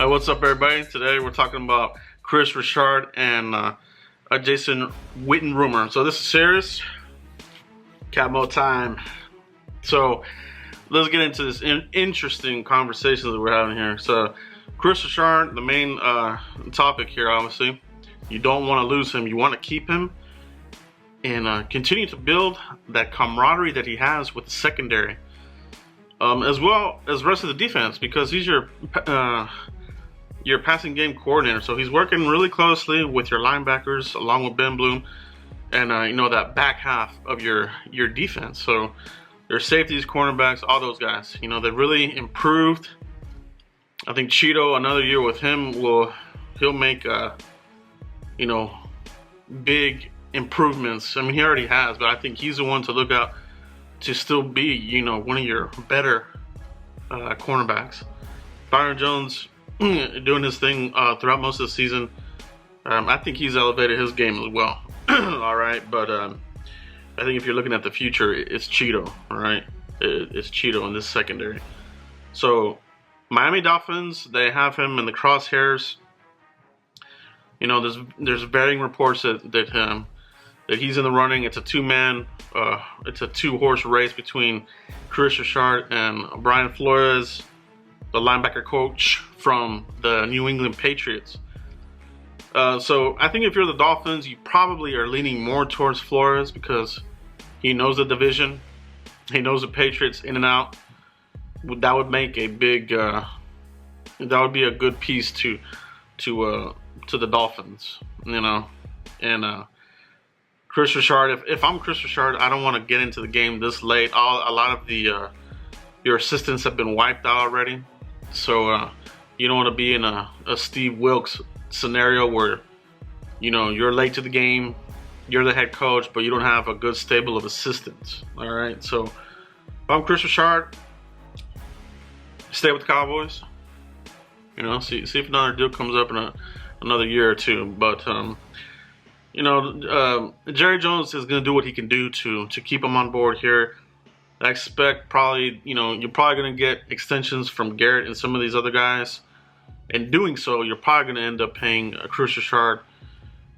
Hi, what's up, everybody? Today we're talking about Kris Richard and Jason Witten rumor. So this is serious. Camo time. So let's get into this interesting conversation that we're having here. So Kris Richard, the main topic here, obviously, you don't want to lose him. You want to keep him and continue to build that camaraderie that he has with the secondary, as well as the rest of the defense, because he's your passing game coordinator. So he's working really closely with your linebackers along with Ben Bloom and that back half of your defense. So their safeties, cornerbacks, all those guys, they've really improved. I think Cheeto, another year with him, he'll make big improvements. I mean, he already has, but I think he's the one to look out to still be one of your better cornerbacks. Byron Jones doing his thing throughout most of the season. I think he's elevated his game as well. All right, but I think if you're looking at the future, it's Cheeto. All right, it's Cheeto in this secondary. So Miami Dolphins, they have him in the crosshairs. There's varying reports that he's in the running. It's a two-horse race between Kris Richard and Brian Flores, the linebacker coach from the New England Patriots. So I think if you're the Dolphins, you probably are leaning more towards Flores because he knows the division. He knows the Patriots in and out. That would make a big, that would be a good piece to the Dolphins, and Kris Richard. If I'm Kris Richard, I don't want to get into the game this late. A lot of your assistants have been wiped out already, so you don't want to be in a Steve Wilkes scenario where you're late to the game, you're the head coach, but you don't have a good stable of assistants. All right, so if I'm Kris Richard, stay with the Cowboys. See if another deal comes up in another year or two. But Jerry Jones is going to do what he can do to keep him on board here. I expect probably you're probably going to get extensions from Garrett and some of these other guys. In doing so, you're probably going to end up paying Kris Richard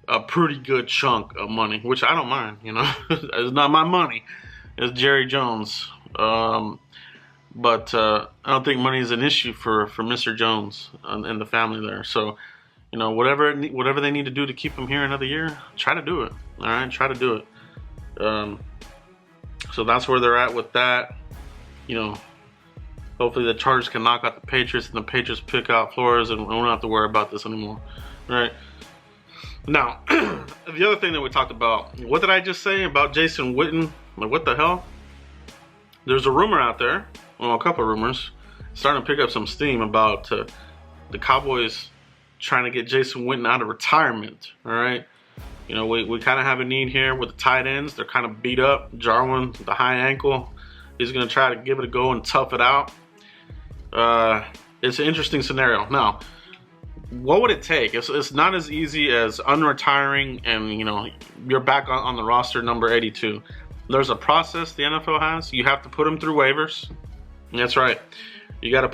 a pretty good chunk of money, which I don't mind. It's not my money. It's Jerry Jones. But I don't think money is an issue for Mr. Jones and the family there. So, whatever they need to do to keep him here another year, try to do it. All right, try to do it. So that's where they're at with that. Hopefully the Chargers can knock out the Patriots and the Patriots pick out Flores, and we don't have to worry about this anymore. All right. Now, the other thing that we talked about, what did I just say about Jason Witten? Like, what the hell? There's a rumor out there. Well, a couple of rumors starting to pick up some steam about the Cowboys trying to get Jason Witten out of retirement. All right, we kind of have a need here with the tight ends. They're kind of beat up. Jarwin, the high ankle, he's going to try to give it a go and tough it out. It's an interesting scenario. Now, what would it take? It's not as easy as unretiring and you're back on the roster number 82. There's a process the NFL has. You have to put him through waivers. That's right. You got to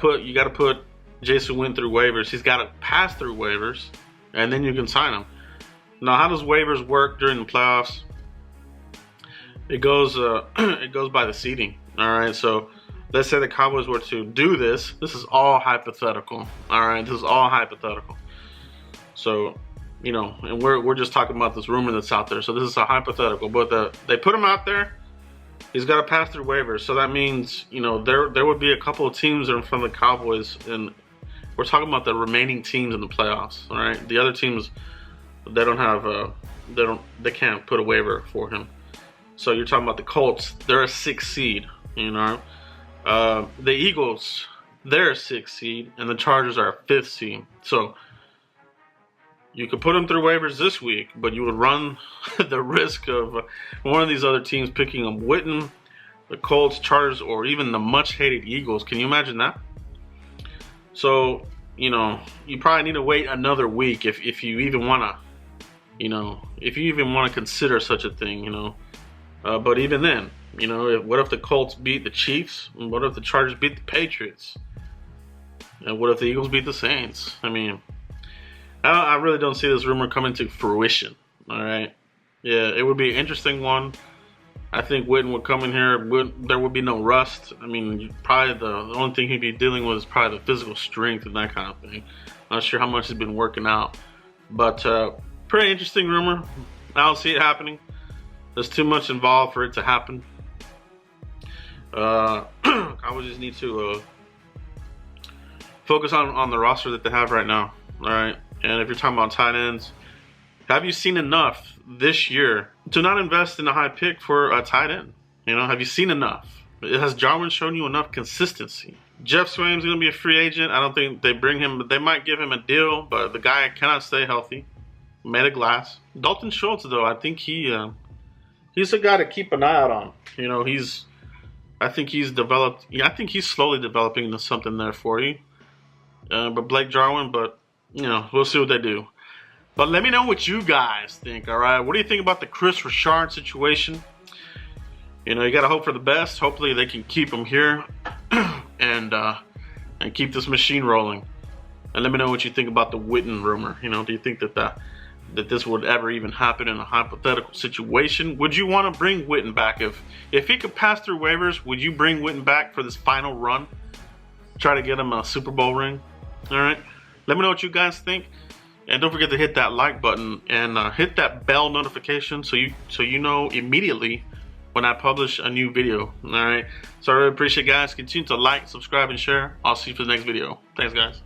put Jason Witten through waivers. He's got to pass through waivers, and then you can sign him. Now, how does waivers work during the playoffs? It goes by the seeding. All right. So let's say the Cowboys were to do this. This is all hypothetical. All right. This is all hypothetical. So and we're just talking about this rumor that's out there. So this is a hypothetical, but they put him out there. He's got to pass through waivers. So that means, there would be a couple of teams that are in front of the Cowboys, and we're talking about the remaining teams in the playoffs. All right, the other teams, they don't have they can't put a waiver for him. So you're talking about the Colts. They're a 6th seed. The Eagles, they're a 6th seed, and the Chargers are a 5th seed. So you could put them through waivers this week, but you would run the risk of one of these other teams picking up Witten, the Colts, Chargers, or even the much-hated Eagles. Can you imagine that? So, you probably need to wait another week if you even want to, consider such a thing, But even then, what if the Colts beat the Chiefs? And what if the Chargers beat the Patriots? And what if the Eagles beat the Saints? I mean, I really don't see this rumor coming to fruition. All right. Yeah, it would be an interesting one. I think Witten would come in here. There would be no rust. I mean, probably the only thing he'd be dealing with is probably the physical strength and that kind of thing. Not sure how much he's been working out. But pretty interesting rumor. I don't see it happening. There's too much involved for it to happen. Cowboys just need to focus on the roster that they have right now. All right. And if you're talking about tight ends, have you seen enough this year to not invest in a high pick for a tight end? You know, have you seen enough? Has Jarwin shown you enough consistency? Jeff Swaim's going to be a free agent. I don't think they bring him, but they might give him a deal, but the guy cannot stay healthy. Made of glass. Dalton Schultz, though, I think he's a guy to keep an eye out on. You know, I think he's developed. Yeah, I think he's slowly developing into something there for you. But Blake Jarwin, but you know, we'll see what they do. But let me know what you guys think. All right, what do you think about the Kris Richard situation? You know, you gotta hope for the best. Hopefully, they can keep him here and keep this machine rolling. And let me know what you think about the Witten rumor. You know, do you think that this would ever even happen in a hypothetical situation? Would you want to bring Witten back? If he could pass through waivers, would you bring Witten back for this final run? Try to get him a Super Bowl ring? All right. Let me know what you guys think. And don't forget to hit that like button and hit that bell notification so you know immediately when I publish a new video. All right. So I really appreciate it, guys. Continue to like, subscribe, and share. I'll see you for the next video. Thanks, guys.